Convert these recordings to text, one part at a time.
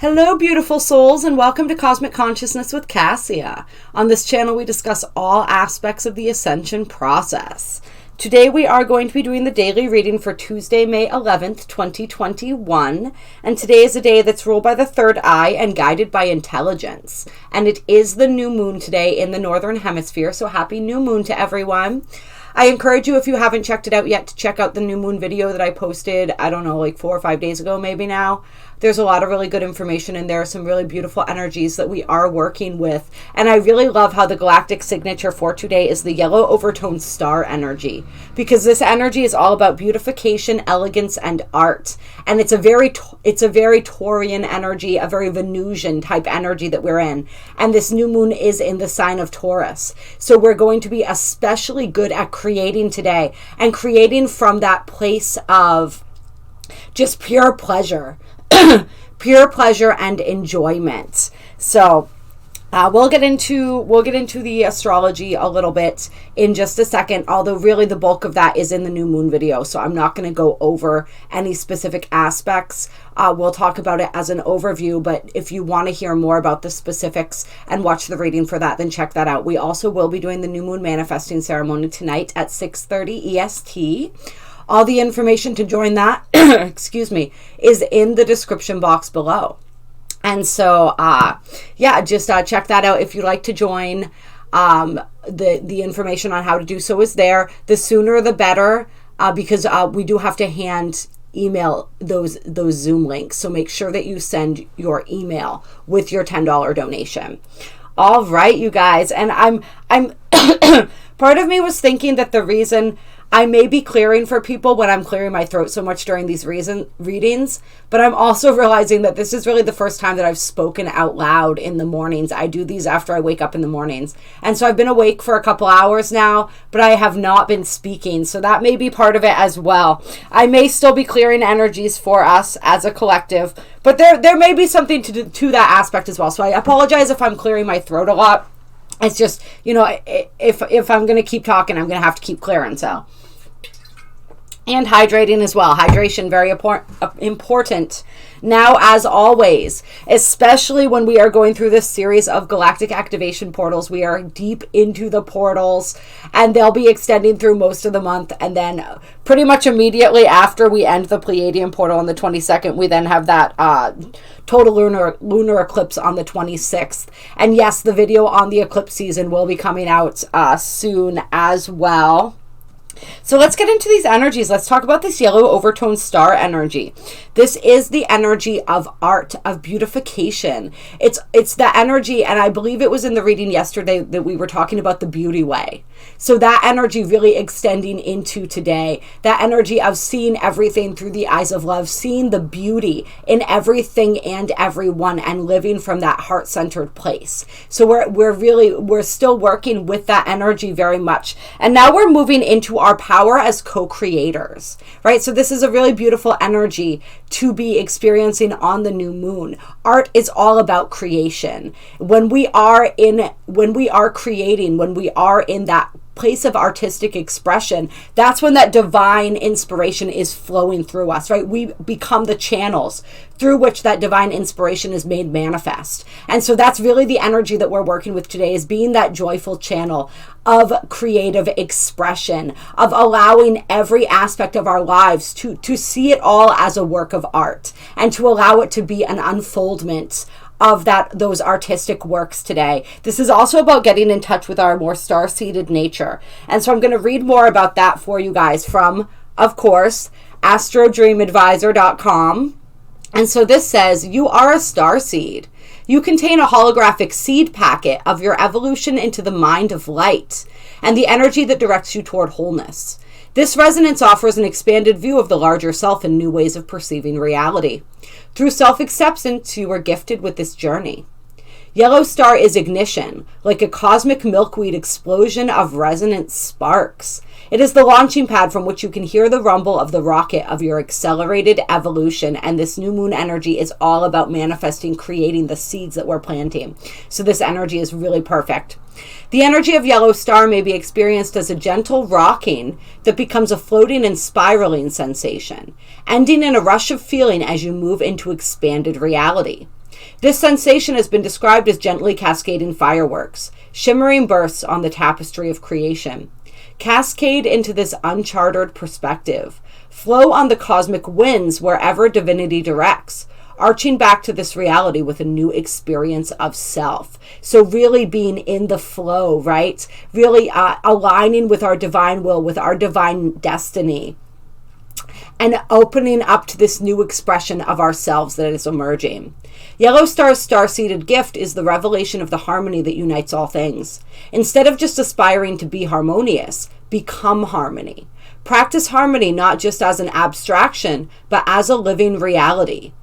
Hello, beautiful souls, and welcome to Cosmic Consciousness with Kassia. On this channel, we discuss all aspects of the Ascension process. Today, we are going to be doing the daily reading for Tuesday, May 11th, 2021. And today is a day that's ruled by the third eye and guided by intelligence. And it is the new moon today in the Northern Hemisphere, so happy new moon to everyone. I encourage you, if you haven't checked it out yet, to check out the new moon video that I posted, I don't know, like 4 or 5 days ago, maybe now. There's a lot of really good information in there, some really beautiful energies that we are working with. And I really love how the galactic signature for today is the yellow overtone star energy, because this energy is all about beautification, elegance, and art. And it's a very Taurian energy, a very Venusian type energy that we're in. And this new moon is in the sign of Taurus. So we're going to be especially good at creating today, and creating from that place of just pure pleasure. Pure pleasure and enjoyment. So we'll get into the astrology a little bit in just a second, although really the bulk of that is in the new moon video, so I'm not going to go over any specific aspects. We'll talk about it as an overview, but if you want to hear more about the specifics and watch the reading for that, then check that out. We also will be doing the new moon manifesting ceremony tonight at 6:30 EST. All the information to join that, excuse me, is in the description box below. And so, just check that out if you'd like to join. The information on how to do so is there. The sooner the better, because we do have to hand email those Zoom links. So make sure that you send your email with your $10 donation. All right, you guys. And I'm part of me was thinking that the reason I may be clearing for people when I'm clearing my throat so much during these readings, but I'm also realizing that this is really the first time that I've spoken out loud in the mornings. I do these after I wake up in the mornings. And so I've been awake for a couple hours now, but I have not been speaking. So that may be part of it as well. I may still be clearing energies for us as a collective, but there may be something to that aspect as well. So I apologize if I'm clearing my throat a lot. It's just, if I'm going to keep talking, I'm going to have to keep clearing, so. And hydrating as well. Hydration, very important. Now, as always, especially when we are going through this series of galactic activation portals, we are deep into the portals, and they'll be extending through most of the month. And then pretty much immediately after we end the Pleiadian portal on the 22nd, we then have that total lunar eclipse on the 26th. And yes, the video on the eclipse season will be coming out soon as well. So let's get into these energies. Let's talk about this yellow overtone star energy. This is the energy of art, of beautification. It's the energy, and I believe it was in the reading yesterday that we were talking about the beauty way. So that energy really extending into today, that energy of seeing everything through the eyes of love, seeing the beauty in everything and everyone, and living from that heart-centered place. So we're still working with that energy very much. And now we're moving into our power as co-creators, right? So this is a really beautiful energy to be experiencing on the new moon. Art is all about creation. When we are creating, when we are in that place of artistic expression, that's when that divine inspiration is flowing through us, right? We become the channels through which that divine inspiration is made manifest. And so that's really the energy that we're working with today, is being that joyful channel of creative expression, of allowing every aspect of our lives to see it all as a work of art, and to allow it to be an unfoldment of those artistic works today. This is also about getting in touch with our more star-seeded nature. And so I'm going to read more about that for you guys from, of course, astrodreamadvisor.com. And so this says, you are a starseed. You contain a holographic seed packet of your evolution into the mind of light and the energy that directs you toward wholeness. This resonance offers an expanded view of the larger self and new ways of perceiving reality. Through self-acceptance, you are gifted with this journey. Yellow star is ignition, like a cosmic milkweed explosion of resonant sparks. It is the launching pad from which you can hear the rumble of the rocket of your accelerated evolution, and this new moon energy is all about manifesting, creating the seeds that we're planting. So this energy is really perfect. The energy of yellow star may be experienced as a gentle rocking that becomes a floating and spiraling sensation, ending in a rush of feeling as you move into expanded reality. This sensation has been described as gently cascading fireworks, shimmering bursts on the tapestry of creation. Cascade into this uncharted perspective. Flow on the cosmic winds wherever divinity directs, arching back to this reality with a new experience of self. So really being in the flow, right? Really aligning with our divine will, with our divine destiny, and opening up to this new expression of ourselves that is emerging. Yellow Star's star-seeded gift is the revelation of the harmony that unites all things. Instead of just aspiring to be harmonious, become harmony. Practice harmony not just as an abstraction, but as a living reality.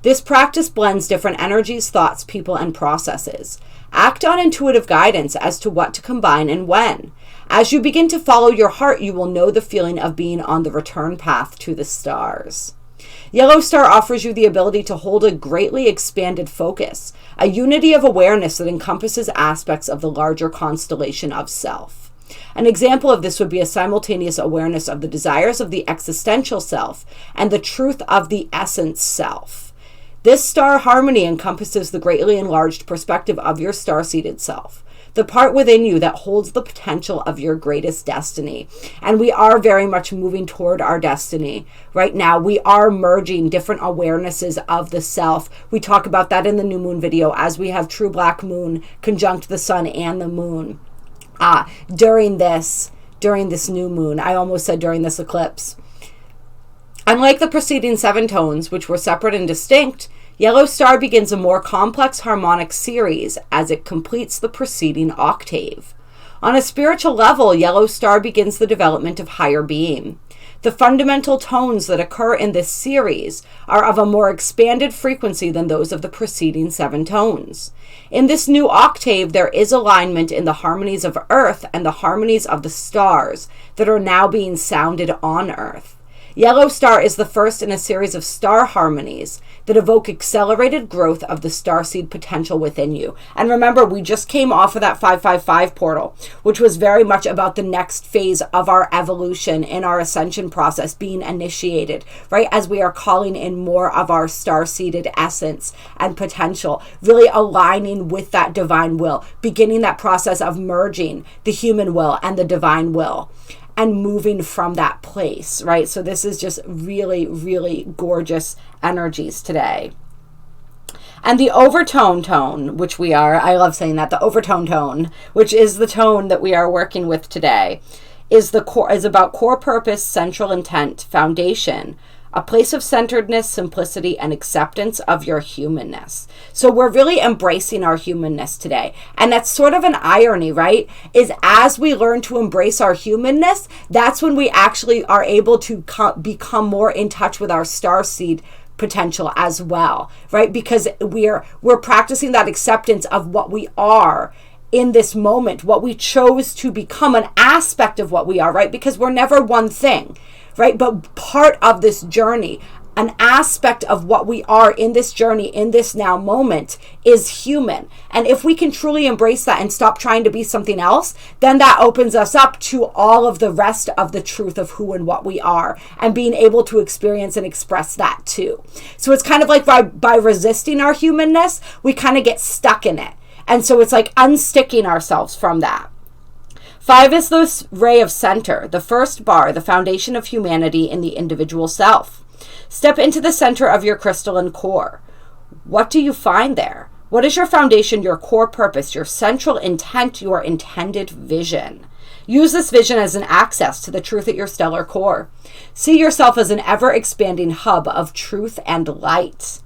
This practice blends different energies, thoughts, people, and processes. Act on intuitive guidance as to what to combine and when. As you begin to follow your heart, you will know the feeling of being on the return path to the stars. Yellow Star offers you the ability to hold a greatly expanded focus, a unity of awareness that encompasses aspects of the larger constellation of self. An example of this would be a simultaneous awareness of the desires of the existential self and the truth of the essence self. This star harmony encompasses the greatly enlarged perspective of your star-seeded self, the part within you that holds the potential of your greatest destiny. And we are very much moving toward our destiny right now. We are merging different awarenesses of the self. We talk about that in the new moon video as we have true black moon conjunct the sun and the moon during this new moon. I almost said during this eclipse. Unlike the preceding 7 tones, which were separate and distinct, Yellow Star begins a more complex harmonic series as it completes the preceding octave. On a spiritual level, Yellow Star begins the development of higher being. The fundamental tones that occur in this series are of a more expanded frequency than those of the preceding 7 tones. In this new octave, there is alignment in the harmonies of Earth and the harmonies of the stars that are now being sounded on Earth. Yellow Star is the first in a series of star harmonies that evoke accelerated growth of the starseed potential within you. And remember, we just came off of that 555 portal, which was very much about the next phase of our evolution in our ascension process being initiated, right? As we are calling in more of our star-seeded essence and potential, really aligning with that divine will, beginning that process of merging the human will and the divine will, and moving from that place, right? So this is just really, really gorgeous energies today. And the overtone tone, which we are, I love saying that, the overtone tone, which is the tone that we are working with today, is about core purpose, central intent, foundation, a place of centeredness, simplicity, and acceptance of your humanness. So we're really embracing our humanness today. And that's sort of an irony, right? Is as we learn to embrace our humanness, that's when we actually are able to become more in touch with our starseed potential as well, right? Because we're practicing that acceptance of what we are in this moment, what we chose to become, an aspect of what we are, right? Because we're never one thing, right? But part of this journey, an aspect of what we are in this journey, in this now moment, is human. And if we can truly embrace that and stop trying to be something else, then that opens us up to all of the rest of the truth of who and what we are, and being able to experience and express that too. So it's kind of like by resisting our humanness, we kind of get stuck in it. And so it's like unsticking ourselves from that. 5 is the ray of center, the first bar, the foundation of humanity in the individual self. Step into the center of your crystalline core. What do you find there? What is your foundation, your core purpose, your central intent, your intended vision? Use this vision as an access to the truth at your stellar core. See yourself as an ever-expanding hub of truth and light.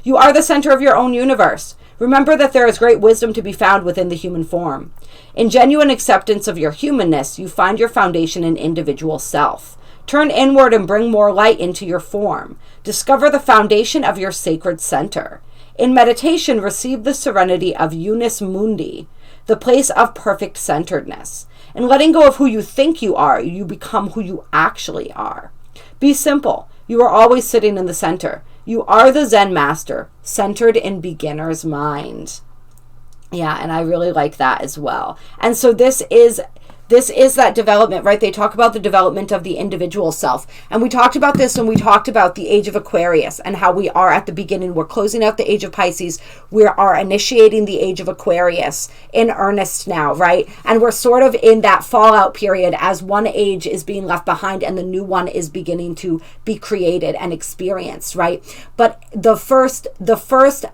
You are the center of your own universe. Remember that there is great wisdom to be found within the human form. In genuine acceptance of your humanness, you find your foundation in individual self. Turn inward and bring more light into your form. Discover the foundation of your sacred center. In meditation, receive the serenity of Unis Mundi, the place of perfect centeredness. In letting go of who you think you are, you become who you actually are. Be simple. You are always sitting in the center. You are the Zen master, centered in beginner's mind. Yeah, and I really like that as well. And so this is This is that development, right? They talk about the development of the individual self. And we talked about this when we talked about the age of Aquarius and how we are at the beginning. We're closing out the age of Pisces. We are initiating the age of Aquarius in earnest now, right? And we're sort of in that fallout period as one age is being left behind and the new one is beginning to be created and experienced, right? But the first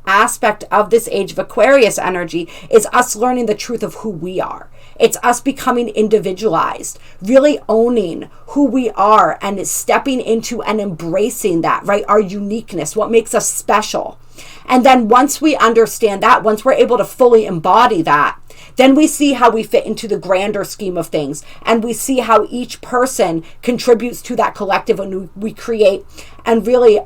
aspect of this age of Aquarius energy is us learning the truth of who we are. It's us becoming individualized, really owning who we are and stepping into and embracing that, right? Our uniqueness, what makes us special. And then once we understand that, once we're able to fully embody that, then we see how we fit into the grander scheme of things. And we see how each person contributes to that collective when we create and really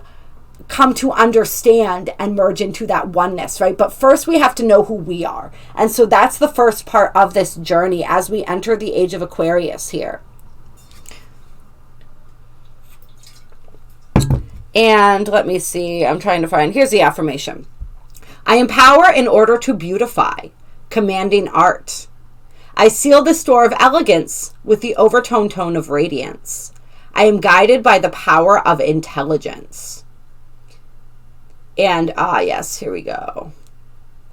come to understand and merge into that oneness, right? But first we have to know who we are. And so that's the first part of this journey as we enter the age of Aquarius here. And let me see, I'm trying to find, here's the affirmation. I empower in order to beautify, commanding art. I seal the store of elegance with the overtone tone of radiance. I am guided by the power of intelligence. And, yes, here we go.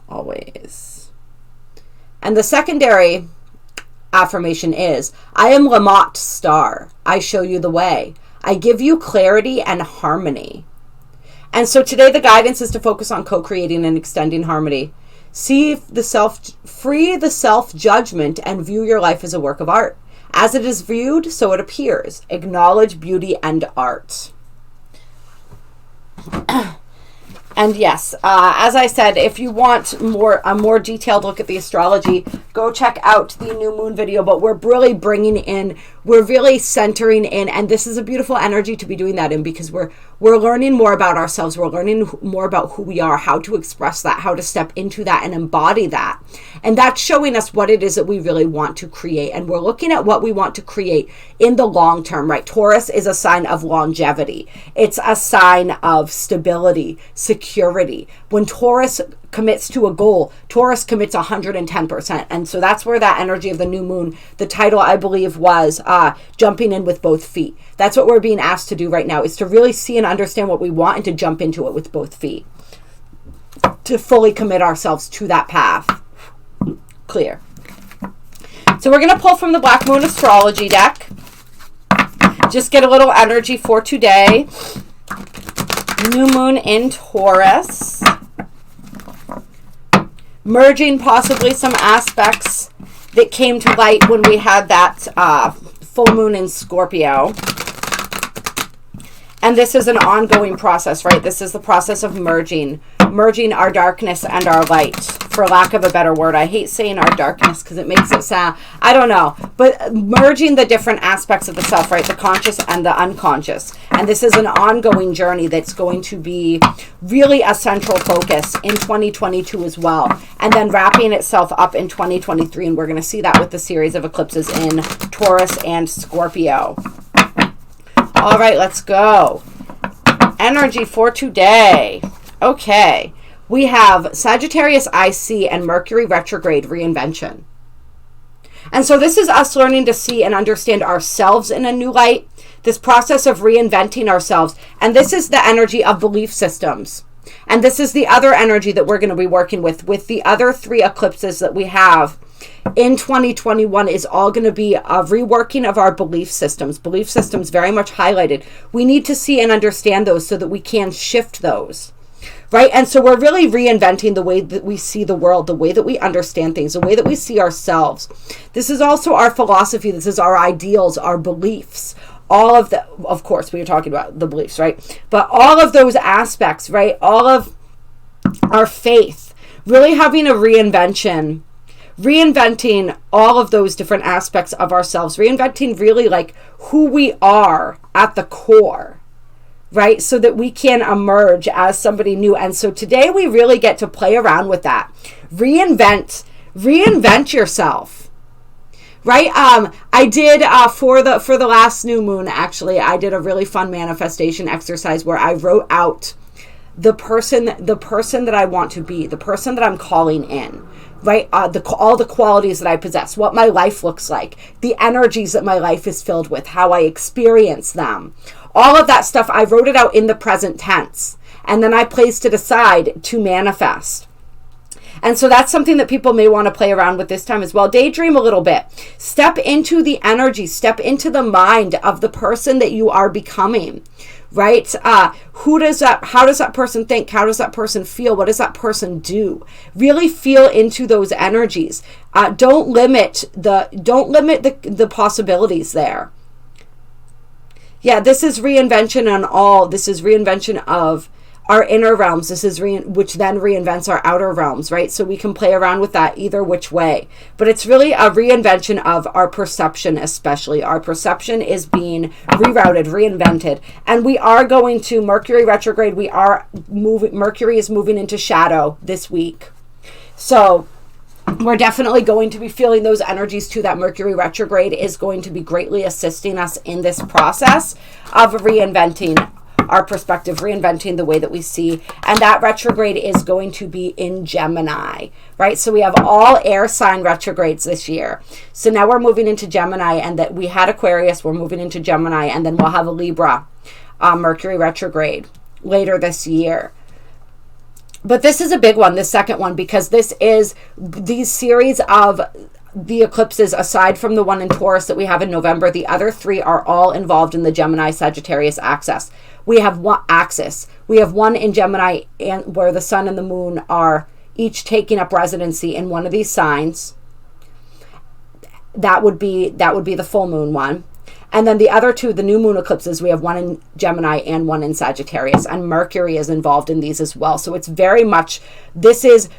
Always. And the secondary affirmation is, I am Lamont Star. I show you the way. I give you clarity and harmony. And so today the guidance is to focus on co-creating and extending harmony. Free the self-judgment and view your life as a work of art. As it is viewed, so it appears. Acknowledge beauty and art. And yes, as I said, if you want a more detailed look at the astrology, go check out the new moon video. But we're really we're really centering in, and this is a beautiful energy to be doing that in, because we're learning more about ourselves. We're learning more about who we are, how to express that, how to step into that and embody that. And that's showing us what it is that we really want to create. And we're looking at what we want to create in the long term, right? Taurus is a sign of longevity. It's a sign of stability, security. When Taurus commits to a goal, Taurus commits 110%. And so that's where that energy of the new moon, the title I believe was jumping in with both feet. That's what we're being asked to do right now, is to really see and understand what we want and to jump into it with both feet. To fully commit ourselves to that path. Clear. So we're going to pull from the Black Moon Astrology deck. Just get a little energy for today. New moon in Taurus. Merging possibly some aspects that came to light when we had that full moon in Scorpio. And this is an ongoing process, right? This is the process of merging our darkness and our light, for lack of a better word. I hate saying our darkness because it makes it sound, I don't know, but merging the different aspects of the self, right? The conscious and the unconscious. And this is an ongoing journey that's going to be really a central focus in 2022 as well. And then wrapping itself up in 2023. And we're going to see that with the series of eclipses in Taurus and Scorpio. All right, let's go. Energy for today. Okay, we have Sagittarius IC and Mercury retrograde reinvention. And so this is us learning to see and understand ourselves in a new light, this process of reinventing ourselves. And this is the energy of belief systems. And this is the other energy that we're going to be working with the other three eclipses that we have in 2021 is all going to be a reworking of our belief systems. Belief systems very much highlighted. We need to see and understand those so that we can shift those. Right? And so we're really reinventing the way that we see the world, the way that we understand things, the way that we see ourselves. This is also our philosophy. This is our ideals, our beliefs. All of the, of course, we were talking about the beliefs, right? But all of those aspects, right? All of our faith, really having a reinvention, reinventing all of those different aspects of ourselves, reinventing really like who we are at the core. Right? So that we can emerge as somebody new. And so today we really get to play around with that. Reinvent yourself. Right? I did for the last new moon, actually, I did a really fun manifestation exercise where I wrote out the person that I want to be, the person that I'm calling in, right? All the qualities that I possess, what my life looks like, the energies that my life is filled with, how I experience them. All of that stuff, I wrote it out in the present tense. And then I placed it aside to manifest. And so that's something that people may want to play around with this time as well. Daydream a little bit. Step into the energy. Step into the mind of the person that you are becoming, right? How does that person think? How does that person feel? What does that person do? Really feel into those energies. Don't limit the possibilities there. Yeah, this is reinvention on all. This is reinvention of our inner realms. This is which then reinvents our outer realms, right? So we can play around with that either which way. But it's really a reinvention of our perception, especially. Our perception is being rerouted, reinvented. And we are going to Mercury retrograde. Mercury is moving into shadow this week. So we're definitely going to be feeling those energies too. That Mercury retrograde is going to be greatly assisting us in this process of reinventing our perspective, reinventing the way that we see. And that retrograde is going to be in Gemini, right? So we have all air sign retrogrades this year. So now we're moving into Gemini, and that we had Aquarius, we're moving into Gemini, and then we'll have a Libra Mercury retrograde later this year. But this is a big one, this second one, because this is these series of the eclipses, aside from the one in Taurus that we have in November, the other three are all involved in the Gemini-Sagittarius axis. We have one axis. We have one in Gemini, and where the sun and the moon are each taking up residency in one of these signs. That would be the full moon one. And then the other two, the new moon eclipses, we have one in Gemini and one in Sagittarius, and Mercury is involved in these as well. So it's very much,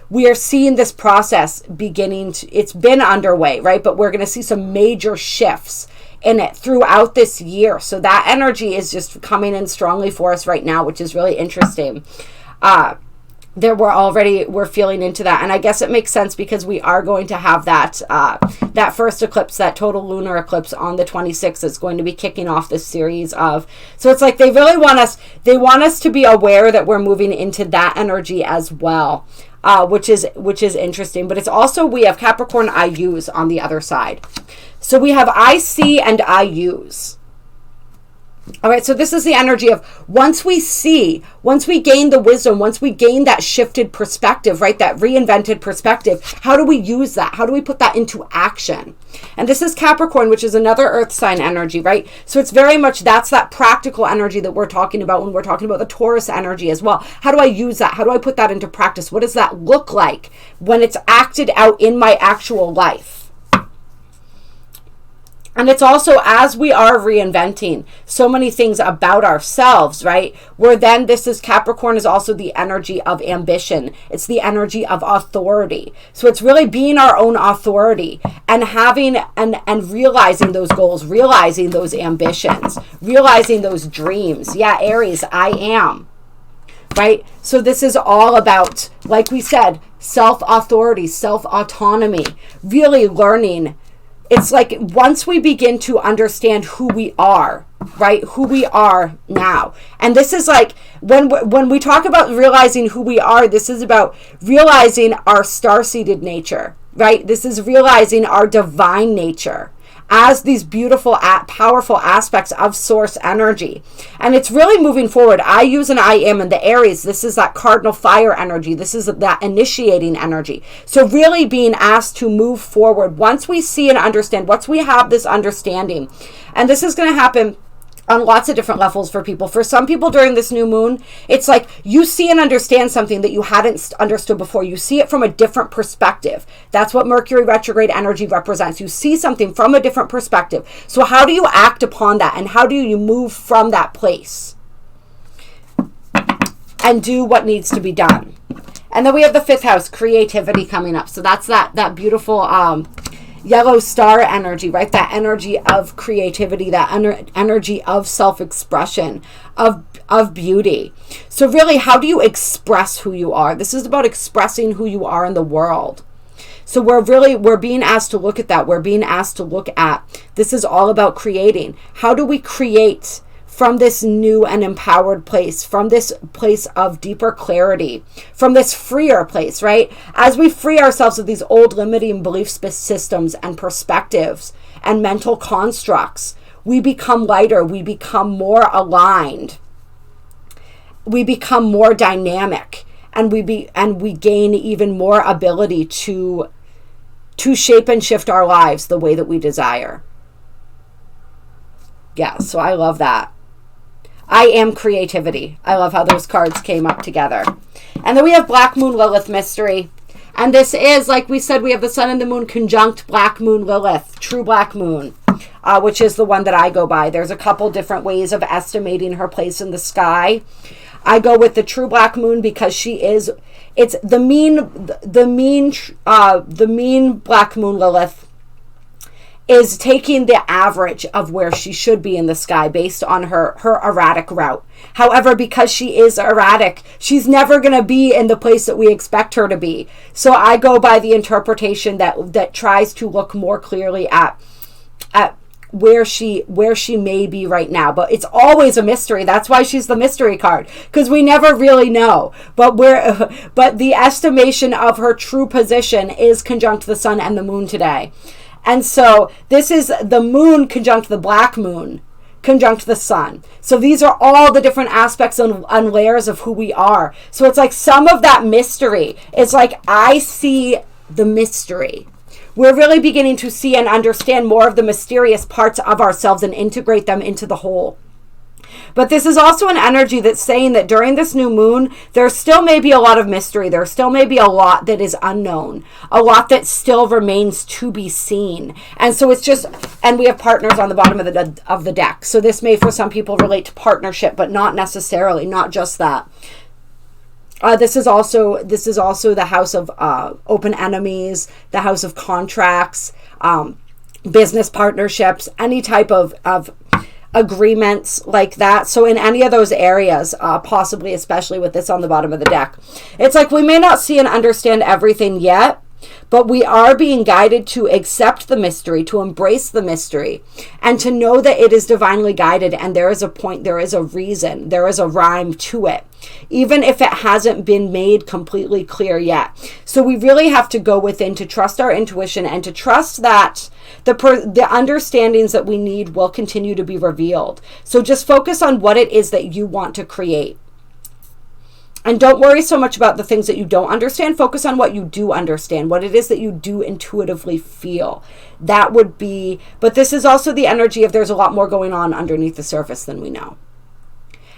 we are seeing this process it's been underway, right? But we're going to see some major shifts in it throughout this year. So that energy is just coming in strongly for us right now, which is really interesting. We're feeling into that, and I guess it makes sense because we are going to have that first eclipse, that total lunar eclipse on the 26th is going to be kicking off this series of. So it's like they want us to be aware that we're moving into that energy as well, which is interesting. But it's also, we have Capricorn IUs on the other side, so we have IC and IUs. All right, so this is the energy of once we gain the wisdom, once we gain that shifted perspective, right, that reinvented perspective, how do we use that? How do we put that into action? And this is Capricorn, which is another earth sign energy, right? So it's very much, that's that practical energy that we're talking about when we're talking about the Taurus energy as well. How do I use that? How do I put that into practice? What does that look like when it's acted out in my actual life? And it's also, as we are reinventing so many things about ourselves, right? Capricorn is also the energy of ambition. It's the energy of authority. So it's really being our own authority and having and realizing those goals, realizing those ambitions, realizing those dreams. Yeah, Aries, I am. Right? So this is all about, like we said, self-authority, self-autonomy, really learning. It's like once we begin to understand who we are, right? Who we are now. And this is like when we talk about realizing who we are, this is about realizing our star-seeded nature, right? This is realizing our divine nature as these beautiful, powerful aspects of source energy. And it's really moving forward. I use an I am in the Aries. This is that cardinal fire energy. This is that initiating energy. So really being asked to move forward once we see and understand, once we have this understanding. And this is going to happen on lots of different levels for people. For some people during this new moon, it's like you see and understand something that you hadn't understood before. You see it from a different perspective. That's what Mercury retrograde energy represents. You see something from a different perspective. So how do you act upon that? And how do you move from that place and do what needs to be done? And then we have the fifth house, creativity, coming up. So that's that beautiful yellow star energy, right? That energy of creativity, that energy of self-expression, of beauty. So really, how do you express who you are? This is about expressing who you are in the world. So we're being asked to look at that. We're being asked to look at, this is all about creating. How do we create from this new and empowered place, from this place of deeper clarity, from this freer place, right? As we free ourselves of these old limiting belief systems and perspectives and mental constructs, we become lighter, we become more aligned, we become more dynamic, and we gain even more ability to shape and shift our lives the way that we desire. Yeah, so I love that. I am creativity. I love how those cards came up together. And then we have Black Moon Lilith Mystery. And this is, like we said, we have the Sun and the Moon conjunct Black Moon Lilith, true Black Moon, which is the one that I go by. There's a couple different ways of estimating her place in the sky. I go with the true Black Moon because it's the mean Black Moon Lilith is taking the average of where she should be in the sky based on her erratic route. However, because she is erratic, she's never going to be in the place that we expect her to be. So I go by the interpretation that tries to look more clearly at where she may be right now. But it's always a mystery. That's why she's the mystery card, because we never really know. But the estimation of her true position is conjunct the Sun and the Moon today. And so this is the Moon conjunct the Black Moon, conjunct the Sun. So these are all the different aspects and layers of who we are. So it's like some of that mystery. It's like I see the mystery. We're really beginning to see and understand more of the mysterious parts of ourselves and integrate them into the whole. But this is also an energy that's saying that during this new moon, there still may be a lot of mystery. There still may be a lot that is unknown, a lot that still remains to be seen. And so it's just, and we have partners on the bottom of the deck. So this may for some people relate to partnership, but not necessarily, not just that. This is also the house of open enemies, the house of contracts, business partnerships, any type of agreements like that. So in any of those areas, possibly especially with this on the bottom of the deck, it's like we may not see and understand everything yet, but we are being guided to accept the mystery, to embrace the mystery, and to know that it is divinely guided, and there is a point, there is a reason, there is a rhyme to it, even if it hasn't been made completely clear yet. So we really have to go within to trust our intuition and to trust that the understandings that we need will continue to be revealed. So just focus on what it is that you want to create. And don't worry so much about the things that you don't understand. Focus on what you do understand, what it is that you do intuitively feel. That would be, but this is also the energy of there's a lot more going on underneath the surface than we know.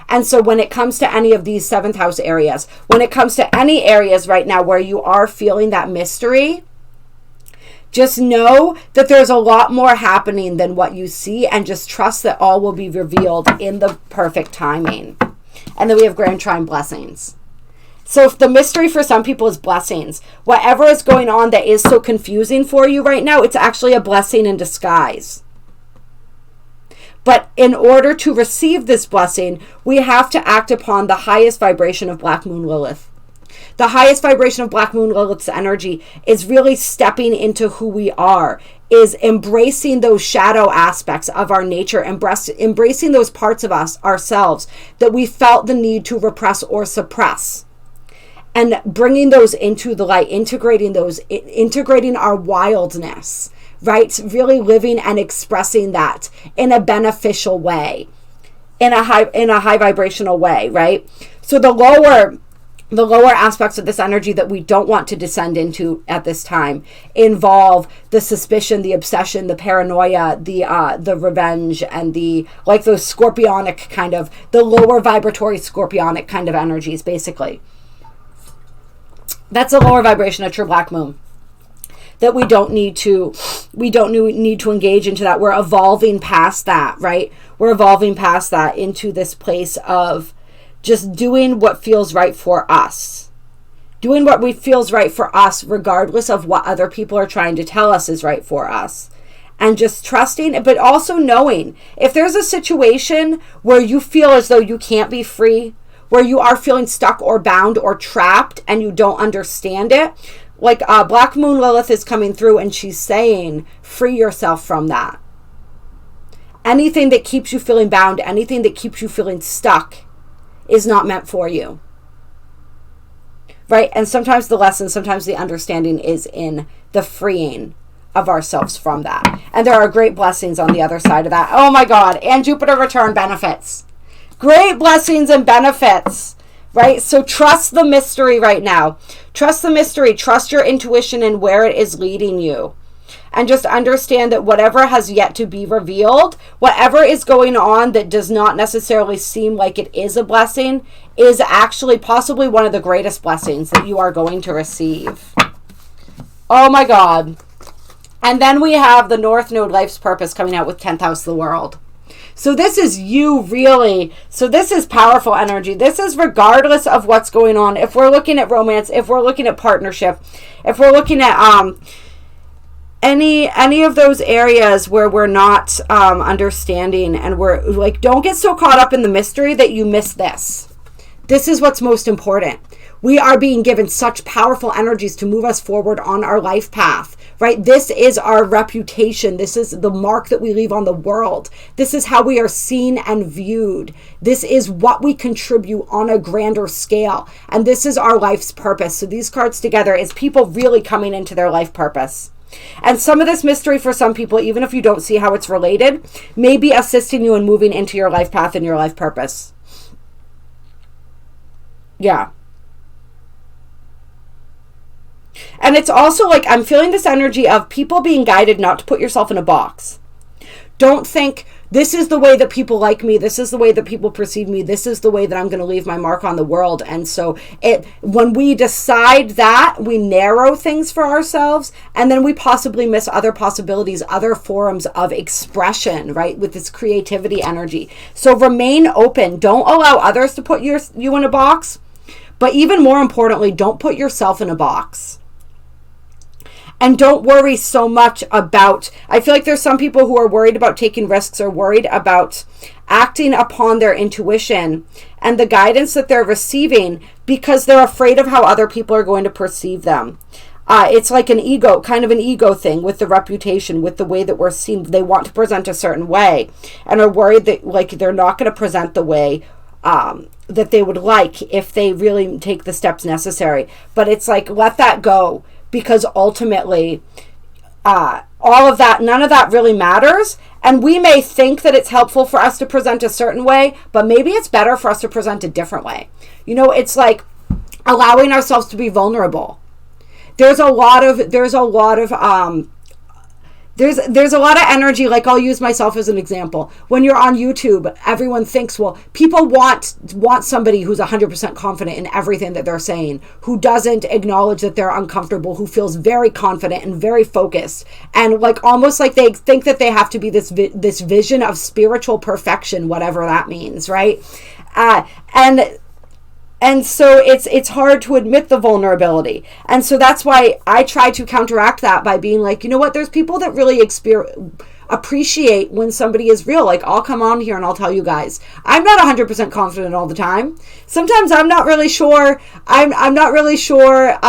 And so when it comes to any of these 7th house areas, when it comes to any areas right now where you are feeling that mystery, just know that there's a lot more happening than what you see, and just trust that all will be revealed in the perfect timing. And then we have Grand Trine Blessings. So if the mystery for some people is blessings, whatever is going on that is so confusing for you right now, it's actually a blessing in disguise. But in order to receive this blessing, we have to act upon the highest vibration of Black Moon Lilith. The highest vibration of Black Moon Lilith's energy is really stepping into who we are, is embracing those shadow aspects of our nature, embracing those parts of ourselves that we felt the need to repress or suppress, and bringing those into the light, integrating our wildness, right? Really living and expressing that in a beneficial way, in a high vibrational way, right? So the lower aspects of this energy that we don't want to descend into at this time involve the suspicion, the obsession, the paranoia, the revenge, and those scorpionic kind of, the lower vibratory scorpionic kind of energies, basically. That's a lower vibration of true Black Moon that we don't need to engage into that. We're evolving past that, right? We're evolving past that into this place of just doing what feels right for us. Doing what feels right for us, regardless of what other people are trying to tell us is right for us. And just trusting, but also knowing if there's a situation where you feel as though you can't be free, where you are feeling stuck or bound or trapped and you don't understand it, like Black Moon Lilith is coming through and she's saying, free yourself from that. Anything that keeps you feeling bound, anything that keeps you feeling stuck is not meant for you. Right? And sometimes the lesson, sometimes the understanding is in the freeing of ourselves from that. And there are great blessings on the other side of that. Oh my God. And Jupiter return benefits. Great blessings and benefits. Right? So trust the mystery right now. Trust the mystery. Trust your intuition and where it is leading you. And just understand that whatever has yet to be revealed, whatever is going on that does not necessarily seem like it is a blessing, is actually possibly one of the greatest blessings that you are going to receive. Oh my God. And then we have the North Node, Life's Purpose, coming out with 10th house of the world. So this is you really. So this is powerful energy. This is regardless of what's going on. If we're looking at romance, if we're looking at partnership, if we're looking at any of those areas where we're not understanding, and we're like, don't get so caught up in the mystery that you miss this. This is what's most important. We are being given such powerful energies to move us forward on our life path, right? This is our reputation. This is the mark that we leave on the world. This is how we are seen and viewed. This is what we contribute on a grander scale. And this is our life's purpose. So these cards together is people really coming into their life purpose. And some of this mystery for some people, even if you don't see how it's related, may be assisting you in moving into your life path and your life purpose. Yeah. And it's also like, I'm feeling this energy of people being guided not to put yourself in a box. Don't think, this is the way that people like me. This is the way that people perceive me. This is the way that I'm going to leave my mark on the world. And so when we decide that, we narrow things for ourselves, and then we possibly miss other possibilities, other forms of expression, right? With this creativity energy. So remain open. Don't allow others to put you in a box. But even more importantly, don't put yourself in a box. And don't worry so much about, I feel like there's some people who are worried about taking risks or worried about acting upon their intuition and the guidance that they're receiving because they're afraid of how other people are going to perceive them. It's like an ego, kind of an ego thing with the reputation, with the way that we're seen. They want to present a certain way and are worried that like they're not going to present the way that they would like if they really take the steps necessary. But it's like, let that go. Because ultimately, all of that, none of that really matters. And we may think that it's helpful for us to present a certain way, but maybe it's better for us to present a different way. You know, it's like allowing ourselves to be vulnerable. There's a lot of energy, like I'll use myself as an example. When you're on YouTube, everyone thinks, well, people want somebody who's 100% confident in everything that they're saying, who doesn't acknowledge that they're uncomfortable, who feels very confident and very focused, and like almost like they think that they have to be this vision of spiritual perfection, whatever that means, right? And so it's hard to admit the vulnerability. And so that's why I try to counteract that by being like, you know what, there's people that really appreciate when somebody is real. Like, I'll come on here and I'll tell you guys, I'm not 100% confident all the time. Sometimes I'm not really sure. I'm not really sure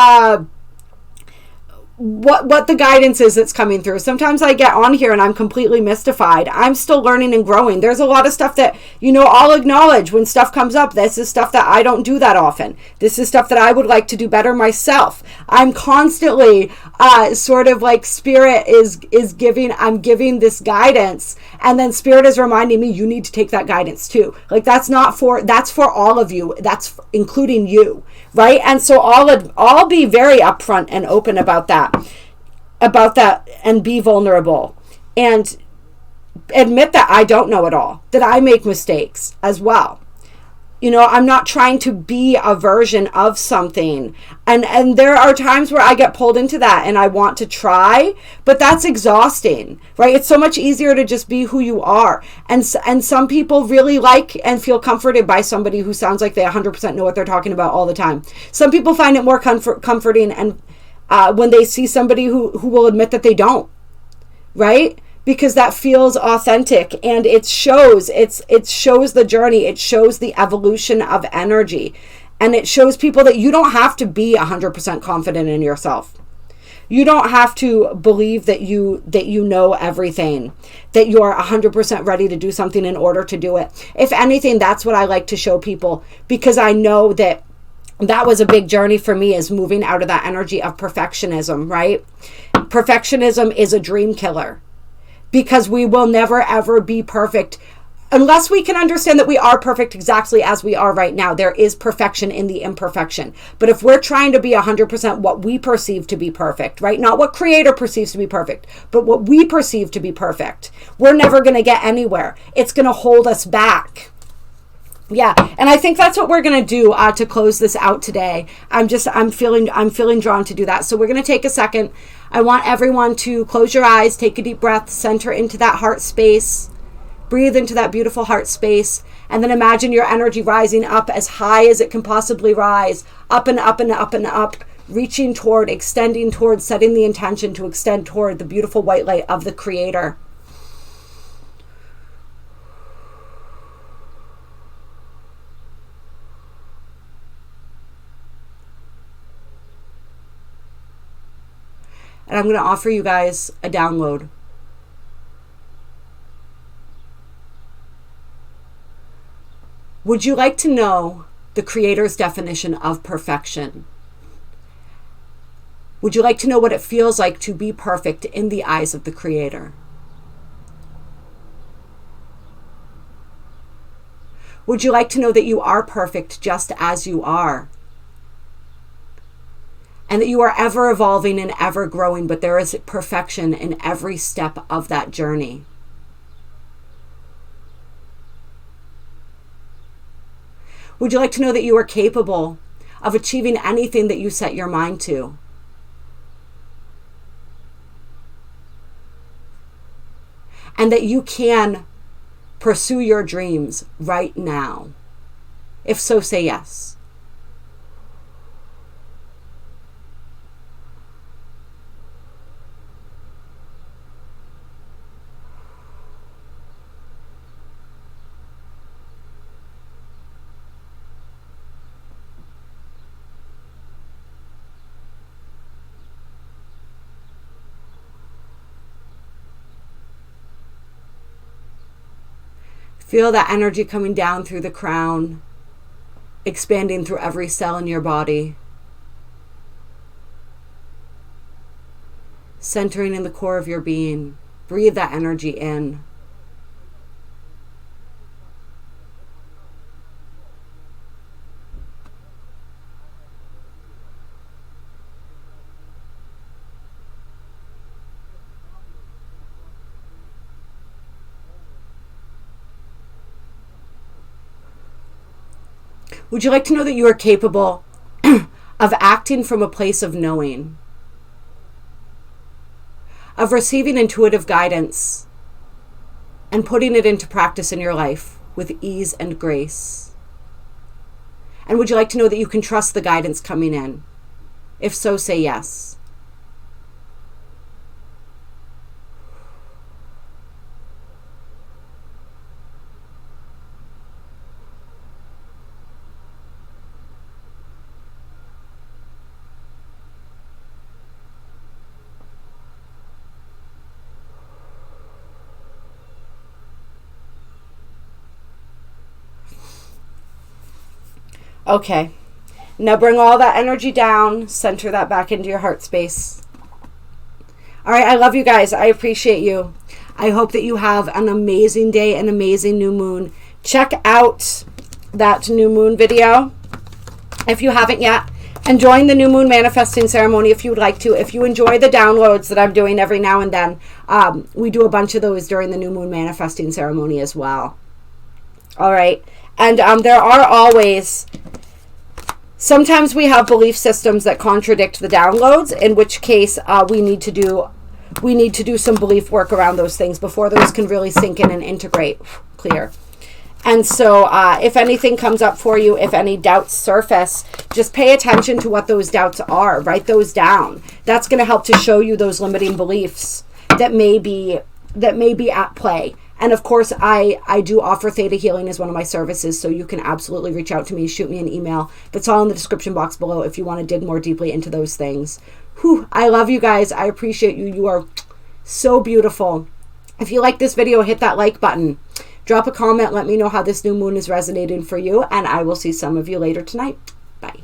what the guidance is that's coming through. Sometimes I get on here and I'm completely mystified. I'm still learning and growing. There's a lot of stuff that, you know, I'll acknowledge when stuff comes up. This is stuff that I don't do that often. This is stuff that I would like to do better myself. I'm constantly sort of like Spirit is giving, I'm giving this guidance, and then Spirit is reminding me, you need to take that guidance too. Like that's for all of you. That's including you, right? And so I'll be very upfront and open about that and be vulnerable and admit that I don't know it all, that I make mistakes as well. You know, I'm not trying to be a version of something. And there are times where I get pulled into that and I want to try, but that's exhausting, right? It's so much easier to just be who you are. And some people really like and feel comforted by somebody who sounds like they 100% know what they're talking about all the time. Some people find it more comforting and when they see somebody who will admit that they don't, right? Because that feels authentic and it shows the journey. It shows the evolution of energy, and it shows people that you don't have to be 100% confident in yourself. You don't have to believe that you know everything, that you're 100% ready to do something in order to do it. If anything, that's what I like to show people, because I know that was a big journey for me, is moving out of that energy of perfectionism, right? Perfectionism is a dream killer, because we will never ever be perfect unless we can understand that we are perfect exactly as we are right now. There is perfection in the imperfection. But if we're trying to be 100% what we perceive to be perfect, right? Not what Creator perceives to be perfect, but what we perceive to be perfect, we're never going to get anywhere. It's going to hold us back. Yeah, and I think that's what we're going to do to close this out today. I'm feeling drawn to do that. So we're going to take a second. I want everyone to close your eyes, take a deep breath, center into that heart space. Breathe into that beautiful heart space, and then imagine your energy rising up as high as it can possibly rise, up and up and up and up, reaching toward, extending toward, setting the intention to extend toward the beautiful white light of the Creator. And I'm going to offer you guys a download. Would you like to know the Creator's definition of perfection? Would you like to know what it feels like to be perfect in the eyes of the Creator? Would you like to know that you are perfect just as you are? And that you are ever evolving and ever growing, but there is perfection in every step of that journey. Would you like to know that you are capable of achieving anything that you set your mind to? And that you can pursue your dreams right now? If so, say yes. Feel that energy coming down through the crown, expanding through every cell in your body, centering in the core of your being. Breathe that energy in. Would you like to know that you are capable of acting from a place of knowing, of receiving intuitive guidance and putting it into practice in your life with ease and grace? And would you like to know that you can trust the guidance coming in? If so, say yes. Okay, now bring all that energy down, center that back into your heart space. All right, I love you guys. I appreciate you. I hope that you have an amazing day, an amazing new moon. Check out that new moon video if you haven't yet. And join the new moon manifesting ceremony if you would like to. If you enjoy the downloads that I'm doing every now and then, we do a bunch of those during the new moon manifesting ceremony as well. All right. And there are always, sometimes we have belief systems that contradict the downloads, in which case we need to do some belief work around those things before those can really sink in and integrate. Clear. And so if anything comes up for you, if any doubts surface, just pay attention to what those doubts are. Write those down. That's going to help to show you those limiting beliefs that may be at play. And of course, I do offer Theta healing as one of my services, so you can absolutely reach out to me, shoot me an email. That's all in the description box below if you want to dig more deeply into those things. Whew, I love you guys. I appreciate you. You are so beautiful. If you like this video, hit that like button. Drop a comment. Let me know how this new moon is resonating for you. And I will see some of you later tonight. Bye.